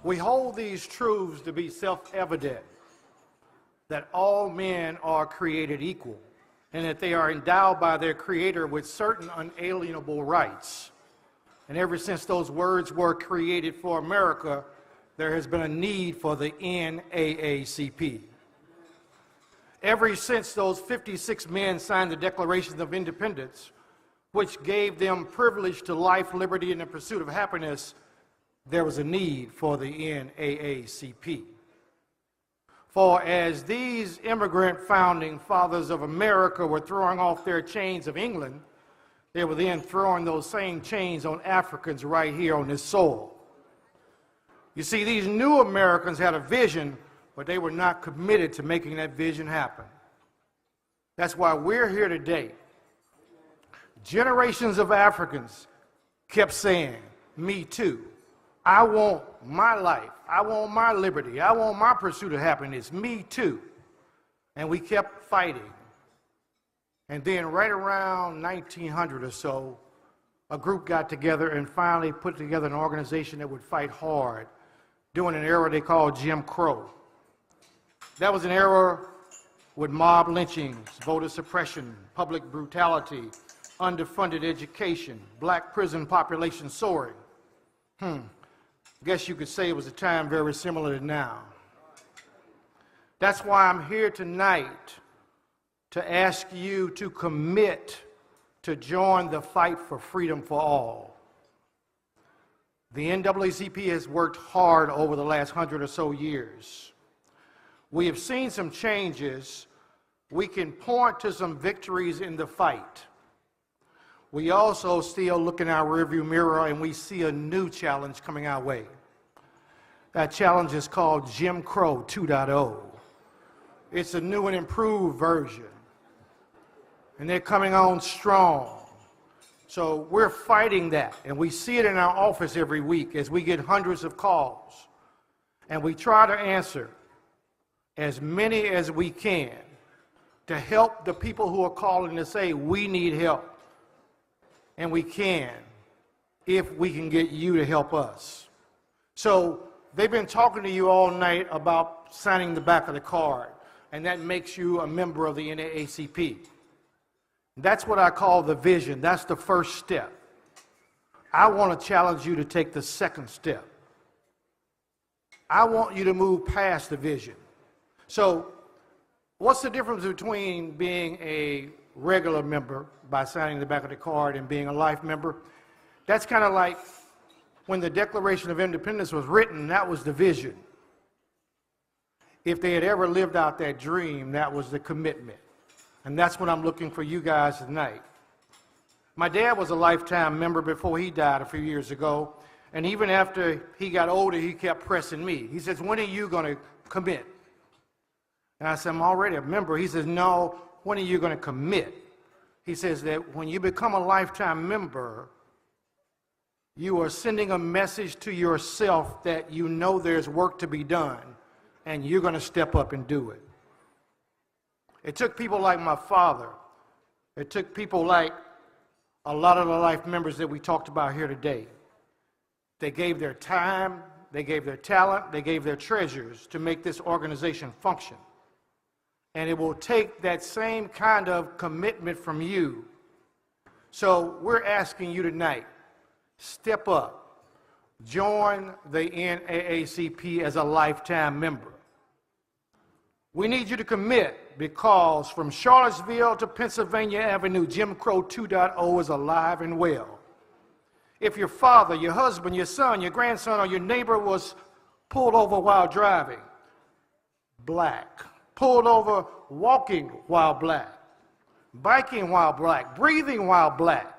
We hold these truths to be self-evident, that all men are created equal, and that they are endowed by their Creator with certain unalienable rights. And ever since those words were created for America, there has been a need for the NAACP. Ever since those 56 men signed the Declaration of Independence, which gave them privilege to life, liberty, and the pursuit of happiness, there was a need for the NAACP. For as these immigrant founding fathers of America were throwing off their chains of England, they were then throwing those same chains on Africans right here on this soil. You see, these new Americans had a vision, but they were not committed to making that vision happen. That's why we're here today. Generations of Africans kept saying, "Me too. I want my life. I want my liberty. I want my pursuit of happiness. Me too." And we kept fighting. And then right around 1900 or so, a group got together and finally put together an organization that would fight hard during an era they called Jim Crow. That was an era with mob lynchings, voter suppression, public brutality, underfunded education, black prison population soaring. Guess you could say it was a time very similar to now. That's why I'm here tonight to ask you to commit to join the fight for freedom for all. The NAACP has worked hard over the last 100 or so years. We have seen some changes. We can point to some victories in the fight. We also still look in our rearview mirror and we see a new challenge coming our way. That challenge is called Jim Crow 2.0. It's a new and improved version. And they're coming on strong. So we're fighting that, and we see it in our office every week as we get hundreds of calls. And we try to answer as many as we can to help the people who are calling to say, we need help. And we can, if we can get you to help us. So they've been talking to you all night about signing the back of the card, and that makes you a member of the NAACP. That's what I call the vision. That's the first step. I want to challenge you to take the second step. I want you to move past the vision. So what's the difference between being a regular member by signing the back of the card and being a life member? That's kind of like when the Declaration of Independence was written, that was the vision. If they had ever lived out that dream, that was the commitment. And that's what I'm looking for you guys tonight. My dad was a lifetime member before he died a few years ago. And even after he got older, he kept pressing me. He says, when are you going to commit? And I said, I'm already a member. He says, no, when are you going to commit? He says that when you become a lifetime member, you are sending a message to yourself that you know there's work to be done, and you're going to step up and do it. It took people like my father. It took people like a lot of the life members that we talked about here today. They gave their time, they gave their talent, they gave their treasures to make this organization function. And it will take that same kind of commitment from you. So we're asking you tonight, step up, join the NAACP as a lifetime member. We need you to commit because from Charlottesville to Pennsylvania Avenue, Jim Crow 2.0 is alive and well. If your father, your husband, your son, your grandson, or your neighbor was pulled over while driving, black, pulled over walking while black, biking while black, breathing while black,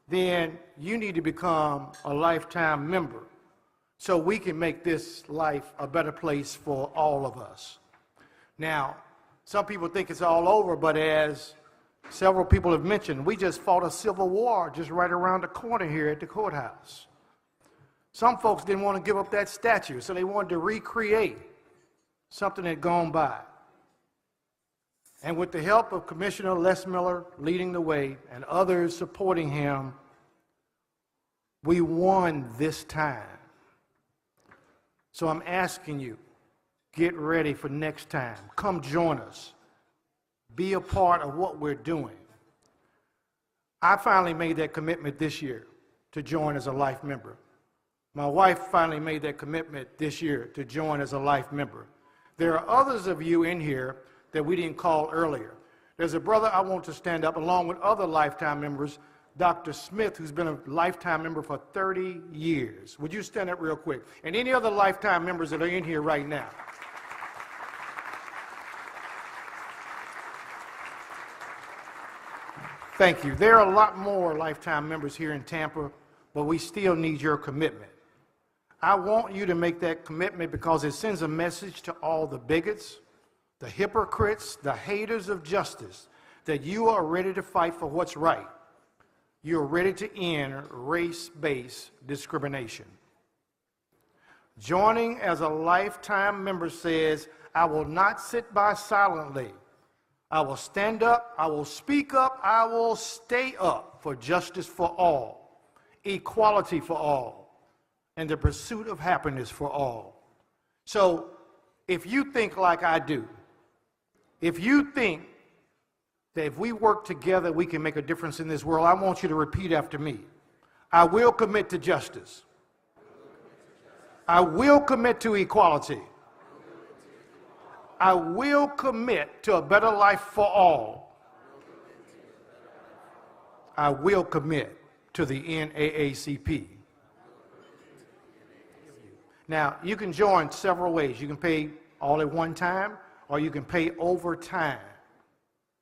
then you need to become a lifetime member so we can make this life a better place for all of us. Now, some people think it's all over, but as several people have mentioned, we just fought a civil war just right around the corner here at the courthouse. Some folks didn't want to give up that statue, so they wanted to recreate something that had gone by. And with the help of Commissioner Les Miller leading the way and others supporting him, we won this time. So I'm asking you, get ready for next time. Come join us. Be a part of what we're doing. I finally made that commitment this year to join as a life member. My wife finally made that commitment this year to join as a life member. There are others of you in here that we didn't call earlier. There's a brother I want to stand up along with other lifetime members, Dr. Smith, who's been a lifetime member for 30 years. Would you stand up real quick? And any other lifetime members that are in here right now. Thank you. There are a lot more lifetime members here in Tampa, but we still need your commitment. I want you to make that commitment because it sends a message to all the bigots, the hypocrites, the haters of justice, that you are ready to fight for what's right. You're ready to end race-based discrimination. Joining as a lifetime member says, I will not sit by silently. I will stand up, I will speak up, I will stay up for justice for all, equality for all, and the pursuit of happiness for all. So, if you think like I do, if you think that if we work together we can make a difference in this world, I want you to repeat after me. I will commit to justice. I will commit to equality. I will commit to a better life for all. I will commit to the NAACP. Now, you can join several ways. You can pay all at one time, or you can pay over time.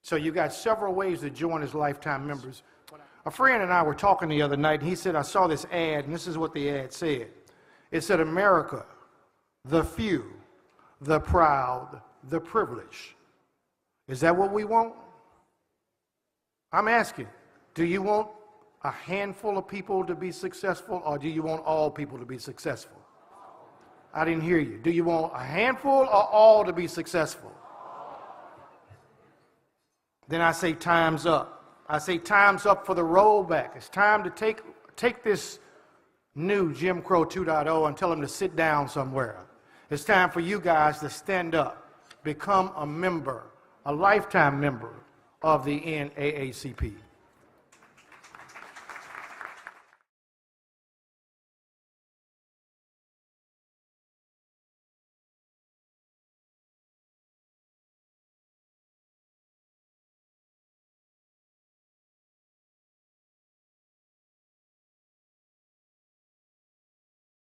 So you got several ways to join as lifetime members. A friend and I were talking the other night, and he said, I saw this ad, and this is what the ad said. It said, America, the few, the proud, the privileged. Is that what we want? I'm asking, do you want a handful of people to be successful, or do you want all people to be successful? I didn't hear you. Do you want a handful or all to be successful? Then I say time's up. I say time's up for the rollback. It's time to take this new Jim Crow 2.0 and tell them to sit down somewhere. It's time for you guys to stand up, become a member, a lifetime member of the NAACP.